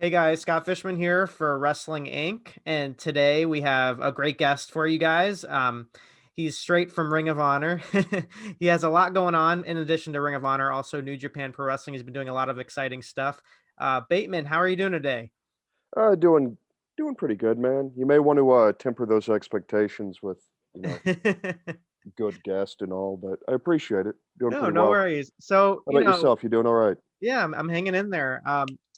Hey guys, Scott Fishman here for Wrestling Inc. And today we have a great guest for you guys. He's straight from Ring of Honor. He has a lot going on in addition to Ring of Honor. Also, New Japan Pro Wrestling has been doing a lot of exciting stuff. Bateman, how are you doing today? Doing pretty good, man. You may want to temper those expectations with, you know, good guest and all, but I appreciate it. Doing No, pretty no well. worries. So, How about yourself? You doing all right? yeah, I'm hanging in there.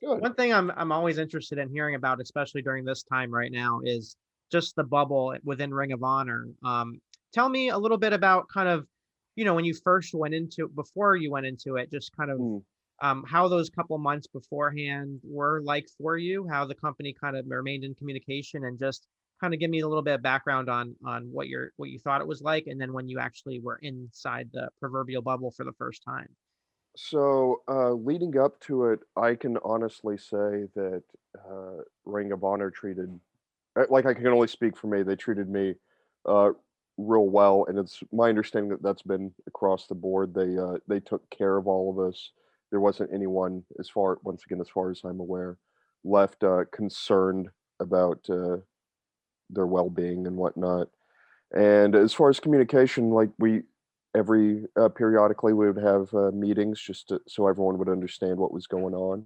Good. One thing I'm always interested in hearing about, especially during this time right now, is just the bubble within Ring of Honor. Tell me a little bit about kind of, when you first went into before you went into it, just kind of Mm. how those couple months beforehand were like for you, how the company kind of remained in communication, and just kind of give me a little bit of background on what you thought it was like, and then when you actually were inside the proverbial bubble for the first time. Leading up to it, I can honestly say that Ring of Honor treated, like I can only speak for me, they treated me uh, real well, and it's my understanding that that's been across the board. They took care of all of us. There wasn't anyone, once again, as far as I'm aware, left concerned about their well-being and whatnot. And as far as communication, like we every periodically we would have meetings so everyone would understand what was going on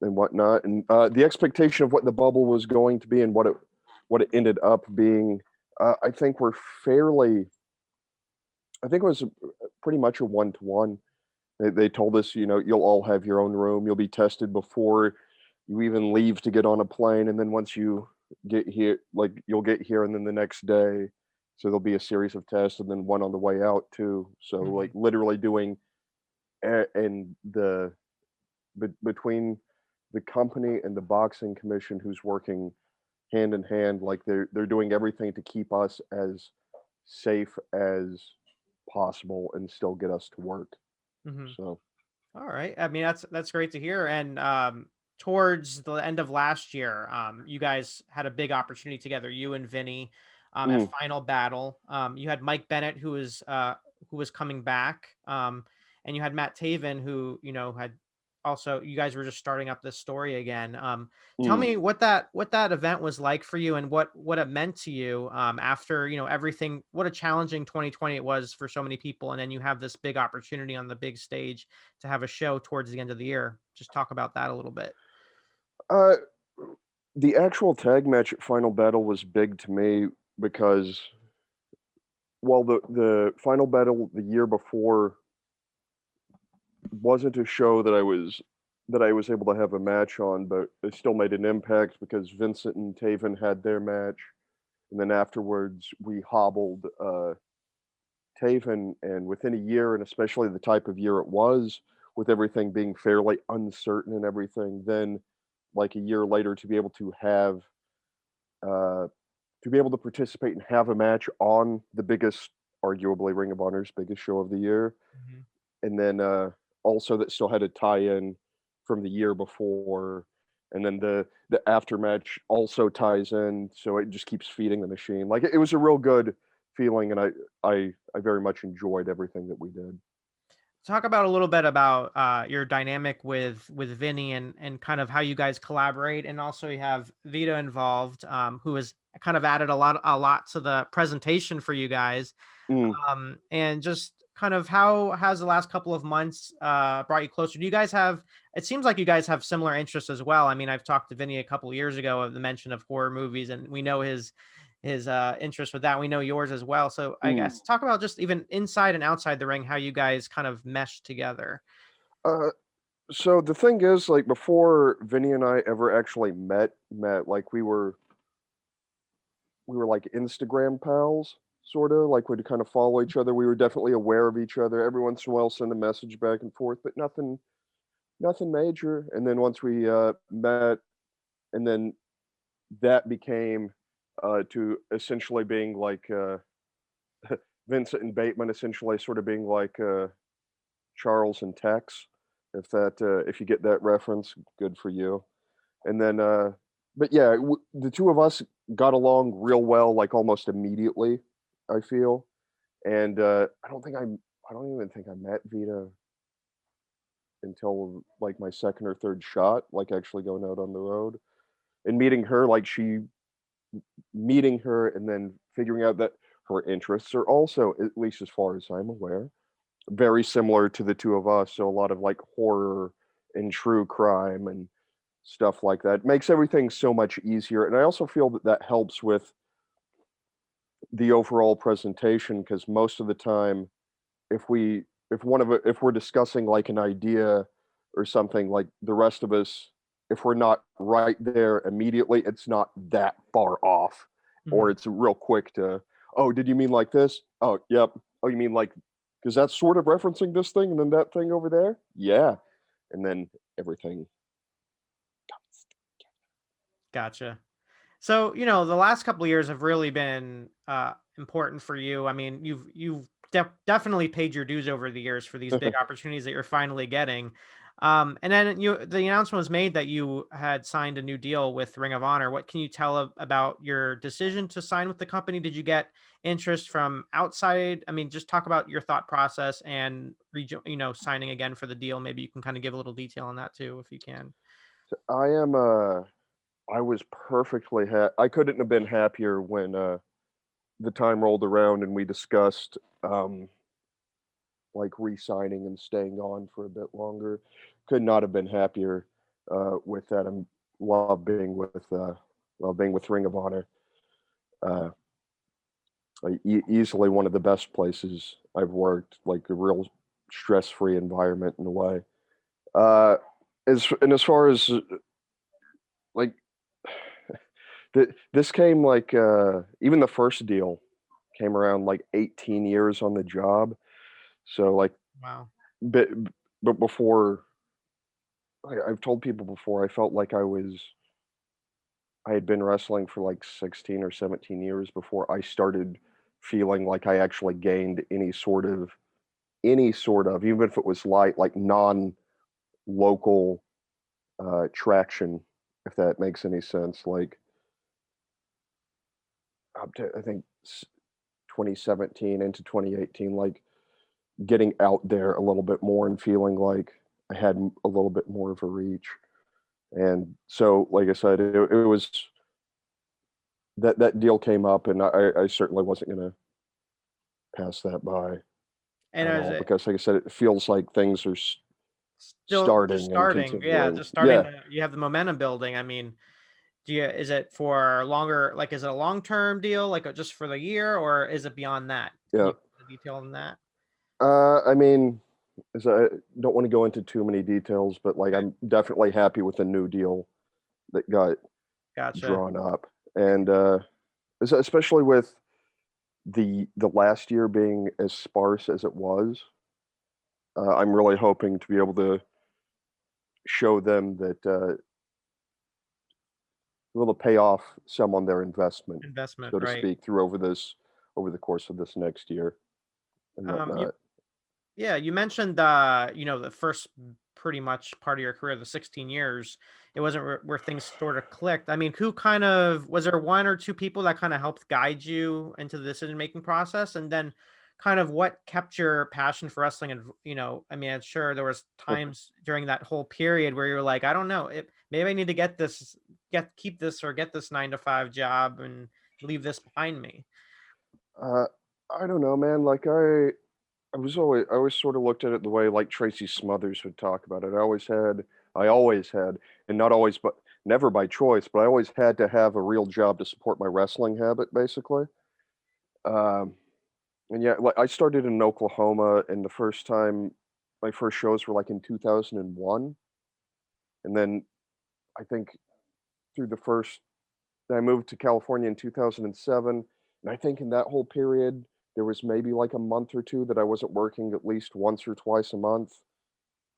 and whatnot. And the expectation of what the bubble was going to be and what it ended up being, I think we're fairly. I think it was pretty much a one to one. They told us, you'll all have your own room. You'll be tested before you even leave to get on a plane, and then once you get here, like you'll get here, and then the next day, so there'll be a series of tests, and then one on the way out too. So like Mhm. literally doing and between the company and the boxing commission, who's working hand in hand, like they're doing everything to keep us as safe as possible and still get us to work. Mhm. So. All right. I mean, that's great to hear. And towards the end of last year, you guys had a big opportunity together. You and Vinny at Mm. Final Battle. You had Mike Bennett, who was coming back, and you had Matt Taven, who had also. You guys were just starting up this story again. Tell Mm. me what that event was like for you, and what it meant to you after everything. What a challenging 2020 it was for so many people, and then you have this big opportunity on the big stage to have a show towards the end of the year. Just talk about that a little bit. Uh, the actual tag match at Final Battle was big to me because, well, the Final Battle the year before wasn't a show that I was able to have a match on, but it still made an impact because Vincent and Taven had their match, and then afterwards we hobbled Taven, and within a year, and especially the type of year it was, with everything being fairly uncertain and everything, then like a year later uh, to be able to participate and have a match on the biggest, arguably Ring of Honor's biggest show of the year, Mhm. and then also that still had a tie-in from the year before, and then the after match also ties in, so it just keeps feeding the machine. Like it was a real good feeling, and I very much enjoyed everything that we did. Talk about a little bit about your dynamic with Vinny and kind of how you guys collaborate, and also you have Vita involved, who has kind of added a lot to the presentation for you guys. Mm. And just kind of how has the last couple of months brought you closer? Do you guys have? It seems like you guys have similar interests as well. I mean, I've talked to Vinny a couple of years ago of the mention of horror movies, and we know his interest with that. We know yours as well. So I Mm. guess talk about just even inside and outside the ring, how you guys kind of mesh together. Uh, so the thing is, like before Vinny and I ever actually met, like we were like Instagram pals, sort of like we'd kind of follow each other. We were definitely aware of each other. Every once in a while, send a message back and forth, but nothing major. And then once we met, and then that became to essentially being like Vincent and Bateman, essentially sort of being like Charles and Tex. If you get that reference, good for you. And then, but yeah, the two of us got along real well, like almost immediately. I feel, and I don't even think I met Vita until like my second or third shot, like actually going out on the road and meeting her, like meeting her and then figuring out that her interests are also, at least as far as I'm aware, very similar to the two of us. So a lot of like horror and true crime and stuff like that makes everything so much easier. And I also feel that that helps with the overall presentation because most of the time, if we if we're discussing like an idea or something, like the rest of us, if we're not right there immediately, it's not that far off, or Mhm. it's real quick to, oh, did you mean like this? Oh, yep. Oh, you mean like, because that's sort of referencing this thing and then that thing over there? Yeah. And then everything. Gotcha. So, the last couple of years have really been important for you. I mean, you've definitely paid your dues over the years for these big opportunities that you're finally getting. And then the announcement was made that you had signed a new deal with Ring of Honor. What can you tell about your decision to sign with the company? Did you get interest from outside? I mean, just talk about your thought process and signing again for the deal. Maybe you can kind of give a little detail on that too, if you can. I am, I was perfectly I couldn't have been happier when the time rolled around and we discussed like re-signing and staying on for a bit longer. Could not have been happier with that. I'm love being with love being with Ring of Honor. Uh, easily one of the best places I've worked. Like a real stress-free environment in a way. Uh, as far as like this came like even the first deal came around like 18 years on the job. So like, Wow. but but before I've told people before, I felt like I had been wrestling for like 16 or 17 years before I started feeling like I actually gained any sort of, even if it was light, like non-local traction, if that makes any sense. Like up to I think 2017 into 2018, like getting out there a little bit more and feeling like I had a little bit more of a reach. And so, like I said, it was that deal came up, and I certainly wasn't going to pass that by And at is all it because, like I said, it feels like things are still just starting and starting? Yeah, continuing. just starting Yeah, to you have the momentum building. I mean, is it for longer, like, is it a long-term deal, like, just for the year, or is it beyond that? Can yeah. you go into detail on that? I mean, as I don't want to go into too many details, but like Okay, I'm definitely happy with the new deal that got gotcha. drawn up, and especially with the last year being as sparse as it was. I'm really hoping to be able to show them that able to pay off some on their investment, Investment, so to right. speak, through over the course of this next year and You whatnot. Yeah, you mentioned, the first pretty much part of your career, the 16 years, it wasn't where things sort of clicked. I mean, who kind of was there one or two people that kind of helped guide you into the decision-making process? And then kind of what kept your passion for wrestling? And, I mean, I'm sure there was times during that whole period where you were like, I don't know, maybe I need to keep this or get this 9 to 5 job and leave this behind me. Uh, I don't know, man. Like I always sort of looked at it the way like Tracy Smothers would talk about it. I always had, and not always, but never by choice, but I always had to have a real job to support my wrestling habit, basically. Um, and yeah, like I started in Oklahoma, and the first time my first shows were like in 2001, and then I think through the first then I moved to California in 2007, and I think in that whole period, there was maybe like a month or 2 that I wasn't working at least once or twice a month,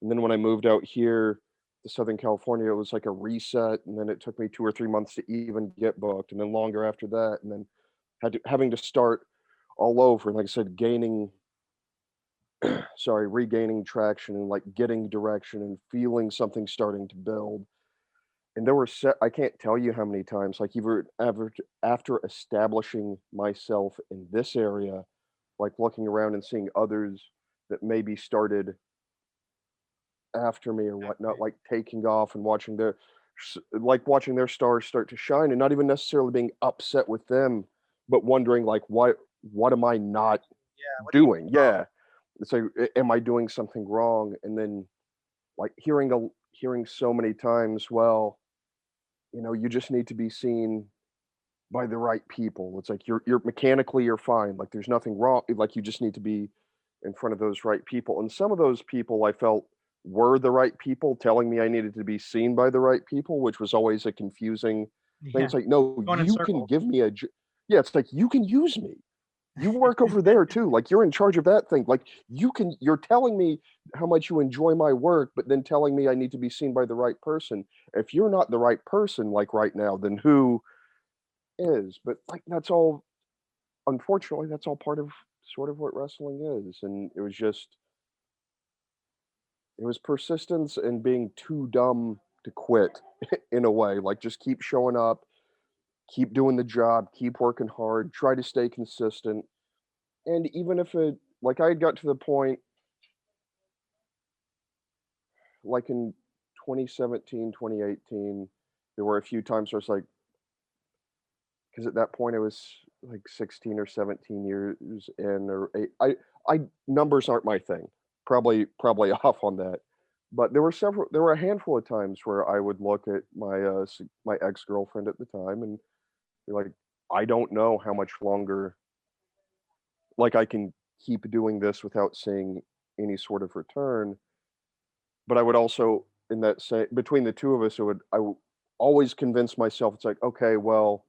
and then when I moved out here to Southern California, it was like a reset, and then it took me 2 or 3 months to even get booked, and then longer after that, and then having to start all over, and like I said, regaining traction and, like, getting direction and feeling something starting to build. And there were I can't tell you how many times, like, even after establishing myself in this area, like, looking around and seeing others that maybe started after me or whatnot, Exactly. like taking off and watching their stars start to shine, and not even necessarily being upset with them, but wondering like, what am I not Yeah, what are you doing? doing wrong? Yeah, it's like, am I doing something wrong? And then like hearing so many times, well, you just need to be seen by the right people. It's like you're mechanically you're fine. Like there's nothing wrong. Like you just need to be in front of those right people. And some of those people I felt were the right people telling me I needed to be seen by the right people, which was always a confusing thing. Yeah, It's like, no, going in you can circles. give me yeah, it's like you can use me. You work over there too. Like you're in charge of that thing. Like you're telling me how much you enjoy my work, but then telling me I need to be seen by the right person. If you're not the right person, like right now, then who is? But like that's all, unfortunately, that's all part of sort of what wrestling is. And it was persistence and being too dumb to quit in a way. Like just keep showing up, keep doing the job, keep working hard, try to stay consistent. And even if like I had got to the point, like in 2017, 2018, there were a few times where it's like, because at that point I was like 16 or 17 years in, or eight. I numbers aren't my thing. Probably off on that. But there were a handful of times where I would look at my ex-girlfriend at the time and be like, I don't know how much longer like I can keep doing this without seeing any sort of return. But I would also, in that say between the two of us, I would always convince myself, it's like, okay, well,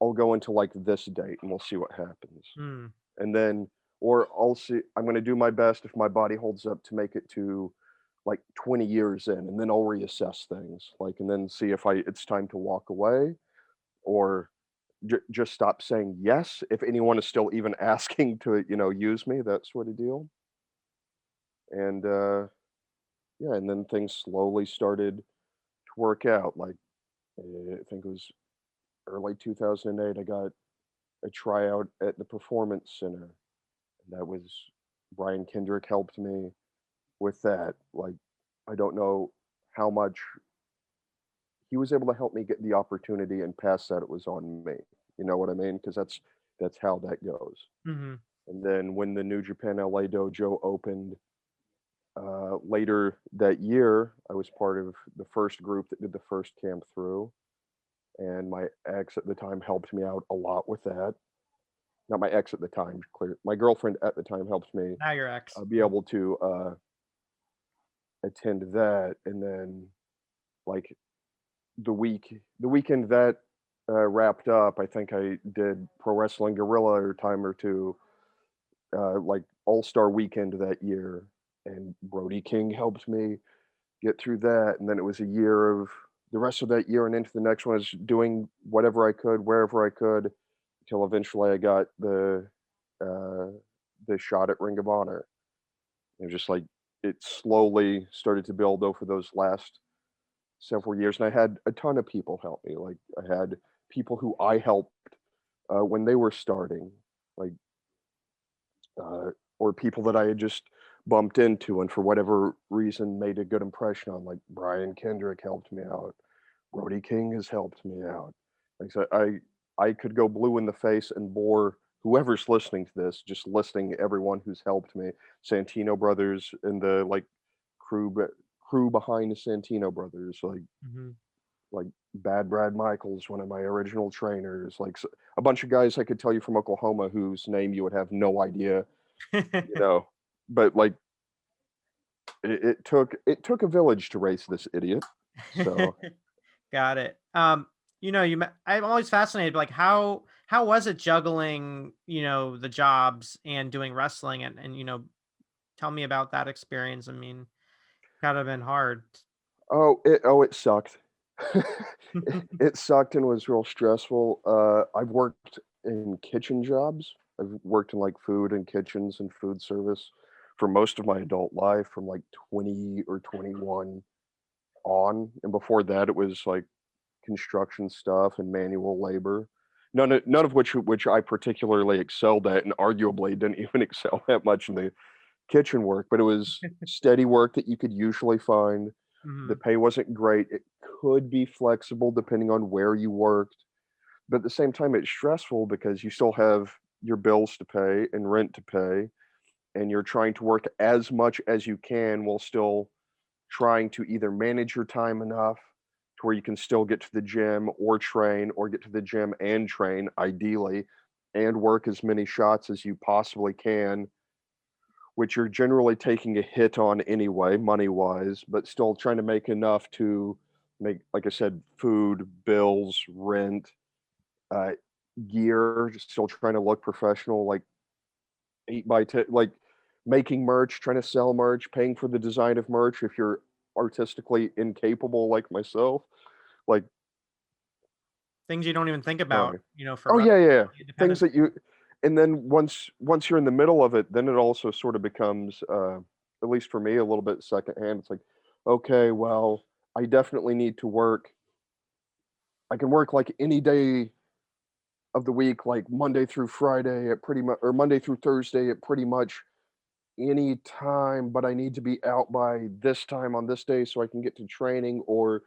I'll go into like this date and we'll see what happens. Mm, And then, or I'll see, I'm going to do my best if my body holds up to make it to like 20 years in, and then I'll reassess things, like, and then see if it's time to walk away or just stop saying yes if anyone is still even asking to, use me, that sort of deal. And yeah, and then things slowly started to work out. Like, I think it was early 2008, I got a tryout at the Performance Center. And that was Brian Kendrick helped me with that. Like, I don't know how much he was able to help me get the opportunity, and past that, it was on me. You know what I mean? Because that's how that goes. mhm. And then when the New Japan LA dojo opened later that year, I was part of the first group that did the first camp through, and my ex at the time helped me out a lot with that. Not my ex at the time, clear. My girlfriend at the time helped me Now you're ex. be Yeah. able to attend that, and then like the weekend that wrapped up, I think I did Pro Wrestling Guerrilla a time or two, like All Star Weekend that year, and Brody King helped me get through that, and then it was a year of the rest of that year and into the next one is doing whatever I could, wherever I could, until eventually I got uh, the shot at Ring of Honor. It was just like it slowly started to build over those last several years, and I had a ton of people help me. Like I had people who I helped when they were starting, like or people that I had just bumped into and for whatever reason made a good impression on. Like Brian Kendrick helped me out. Brody King has helped me out. Like I said, I could go blue in the face and bore whoever's listening to this, just listing everyone who's helped me. Santino brothers and the like crew crew behind the Santino brothers, Mhm. like Bad Brad Michaels, one of my original trainers, like a bunch of guys I could tell you from Oklahoma whose name you would have no idea, you know. But like it took a village to raise this idiot. So Got it. I'm always fascinated, like how was it juggling, the jobs and doing wrestling and tell me about that experience. I mean, gotta have been hard. it sucked. It sucked and was real stressful. I've worked in kitchen jobs. I've worked in like food and kitchens and food service for most of my adult life, from like 20 or 21 on, and before that it was like construction stuff and manual labor. None of which I particularly excelled at, and arguably didn't even excel that much in kitchen work, but it was steady work that you could usually find. The Mhm. pay wasn't great. It could be flexible depending on where you worked, but at the same time, it's stressful because you still have your bills to pay and rent to pay, and you're trying to work as much as you can while still trying to either manage your time enough to where you can still get to the gym or train, or get to the gym and train, ideally, and work as many shots as you possibly can, which you're generally taking a hit on anyway, money-wise, but still trying to make enough to make, like I said, food, bills, rent, uh, gear, just still trying to look professional, like 8 by 10, like making merch, trying to sell merch, paying for the design of merch if you're artistically incapable like myself. Like, Things you don't even think about, sorry. for Oh, yeah, yeah, yeah. Things independent. that you, and then once you're in the middle of it, then it also sort of becomes, at least for me, a little bit secondhand. It's like, okay, well, I definitely need to work. I can work like any day of the week, like Monday through Friday at pretty much, or Monday through Thursday at pretty much any time, but I need to be out by this time on this day so I can get to training, or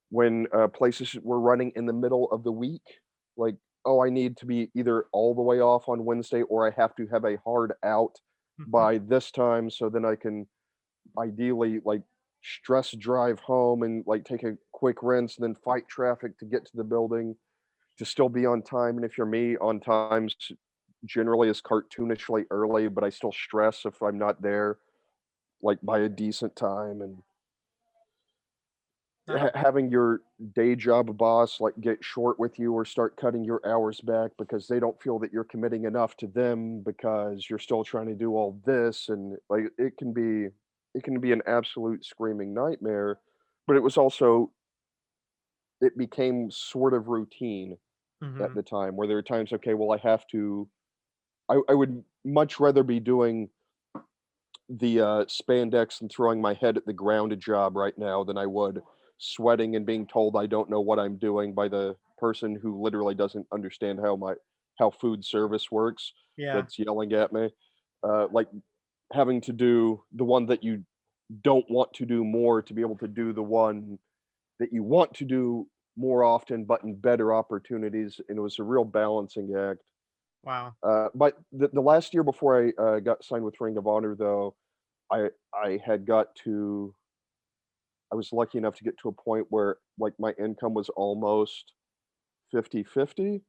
when places were running in the middle of the week, like, oh, I need to be either all the way off on Wednesday or I have to have a hard out Mhm. by this time so then I can ideally like stress drive home and like take a quick rinse and then fight traffic to get to the building to still be on time. And if you're me, on times generally is cartoonishly early, but I still stress if I'm not there like by a decent time. And Nice. having your day job boss like get short with you or start cutting your hours back because they don't feel that you're committing enough to them because you're still trying to do all this, and like it can be an absolute screaming nightmare. But it was also, it became sort of routine at Mhm. the time where there were times, okay, well, I would much rather be doing the spandex and throwing my head at the ground job right now than I would sweating and being told I don't know what I'm doing by the person who literally doesn't understand how food service works, Yeah. that's yelling at me. Like having to do the one that you don't want to do more to be able to do the one that you want to do more often, but in better opportunities. And it was a real balancing act. Wow. But the last year before I got signed with Ring of Honor, though, I I had got to I was lucky enough to get to a point where, like, my income was almost 50-50.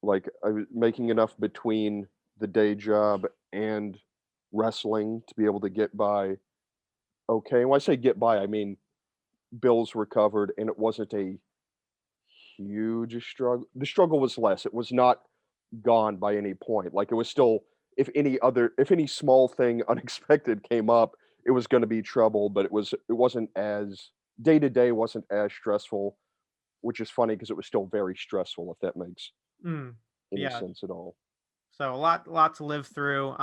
Like, I was making enough between the day job and wrestling to be able to get by okay. And when I say get by, I mean bills were covered and it wasn't a huge struggle. The struggle was less. It was not gone by any point. Like, it was still, if any small thing unexpected came up, it was gonna be trouble, but it wasn't as day to day wasn't as stressful, which is funny because it was still very stressful, if that makes Mm. any Yeah. sense at all. So a lot to live through.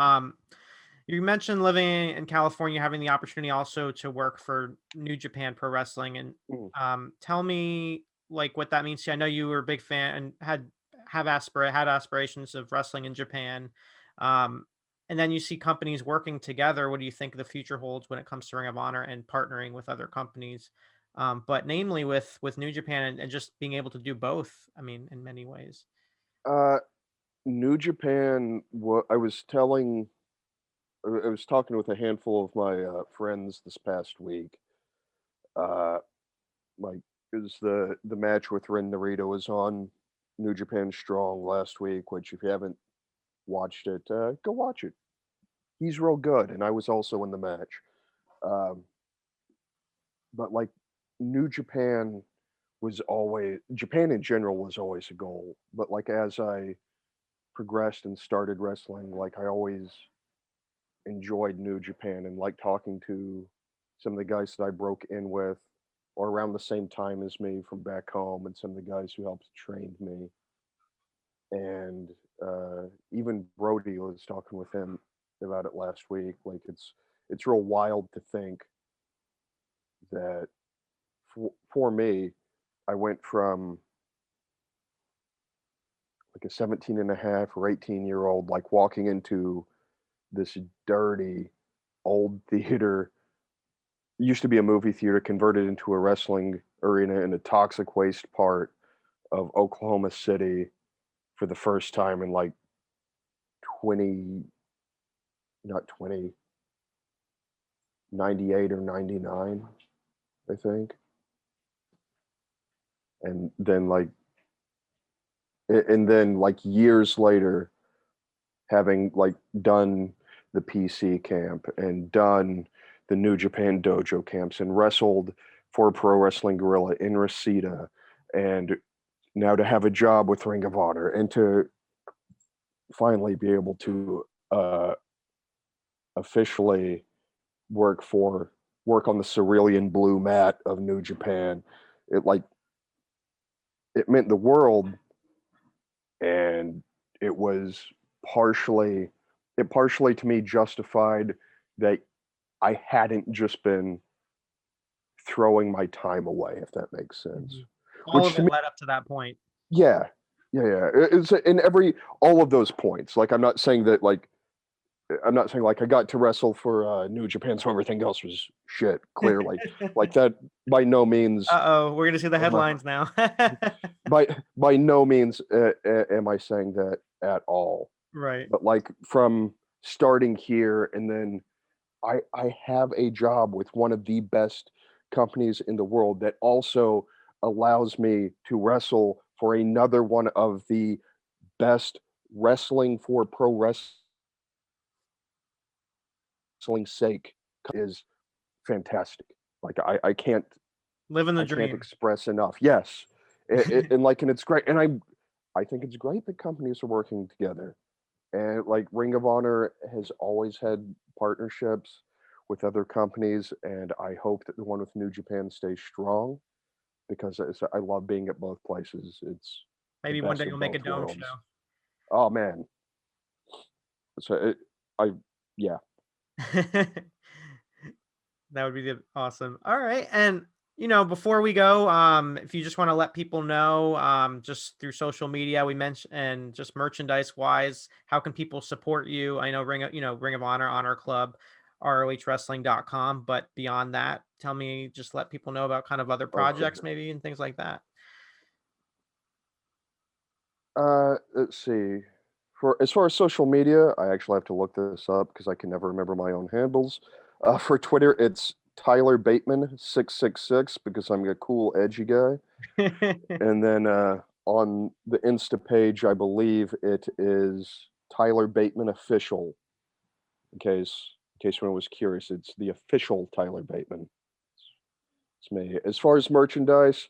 You mentioned living in California, having the opportunity also to work for New Japan Pro Wrestling, and Mm. tell me like what that means to you. I know you were a big fan and had aspirations of wrestling in Japan, um, and then you see companies working together. What do you think the future holds when it comes to Ring of Honor and partnering with other companies? But namely with New Japan and just being able to do both. I mean, in many ways. Uh, New Japan, I was I was talking with a handful of my, friends this past week, uh, like, 'cause the match with Ren Narita was on New Japan Strong last week, which if you haven't watched it, go watch it. He's real good, and I was also in the match. Um, but like New Japan Japan in general was always a goal. But like as I progressed and started wrestling, like I always enjoyed New Japan and like talking to some of the guys that I broke in with or around the same time as me from back home and some of the guys who helped train me. And even Brody was talking with him about it last week. Like it's real wild to think that for me, I went from like a 17 and a half or 18-year-old, like walking into this dirty old theater, used to be a movie theater, converted into a wrestling arena in a toxic waste part of Oklahoma City for the first time in like 20, not 20, 98 or 99, I think. And then like years later, having like done the PC camp and done the New Japan dojo camps and wrestled for Pro Wrestling Guerrilla in Reseda, and now to have a job with Ring of Honor and to finally be able to officially work on the cerulean blue mat of New Japan, it like it meant the world. And it was partially to me justified that I hadn't just been throwing my time away, if that makes sense. All Which of to it me, led up to that point. yeah. It's in all of those points. Like I'm not saying like I got to wrestle for New Japan, so everything else was shit. Clearly, like that by no means. Uh-oh, we're gonna see the headlines now. By no means am I saying that at all. Right. But like from starting here, and then I have a job with one of the best companies in the world that also allows me to wrestle for another one of the best wrestling for pro wrestling sake is fantastic. Like I can't Living the dream. express enough. Yes, and it's great, and I think it's great that companies are working together, and like Ring of Honor has always had partnerships with other companies, and I hope that the one with New Japan stays strong because I love being at both places. It's the Maybe one best day of you'll make a both dome worlds. show. Oh man, I yeah. That would be awesome. All right. And before we go, if you just want to let people know, just through social media, we mentioned, and just merchandise wise, how can people support you? I know Ring of Honor, Honor Club, ROHWrestling.com, but beyond that, just let people know about kind of other Okay. projects maybe and things like that. Let's see. For as far as social media, I actually have to look this up because I can never remember my own handles. For Twitter, it's Tyler Bateman 666 because I'm a cool edgy guy. And then on the Insta page, I believe it is Tyler Bateman official. In case anyone was curious, it's the official Tyler Bateman. It's me. As far as merchandise,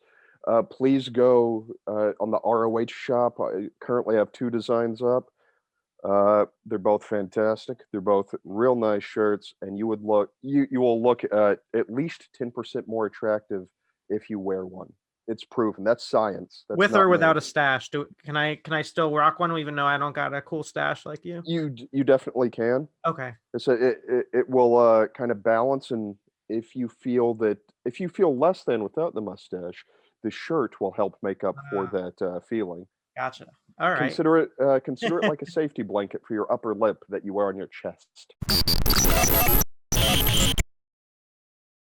please go on the ROH shop. I currently have 2 designs up. They're both fantastic. They're both real nice shirts, and you will look at least 10% more attractive if you wear one. It's proven. That's science. That's With or not without me. a stash. Can I still rock one even though I don't got a cool stash like you? You definitely can. Okay. So it will kind of balance, and if you feel less than without the mustache, the shirt will help make up for that feeling. Gotcha. All right. Consider it like a safety blanket for your upper lip that you wear on your chest.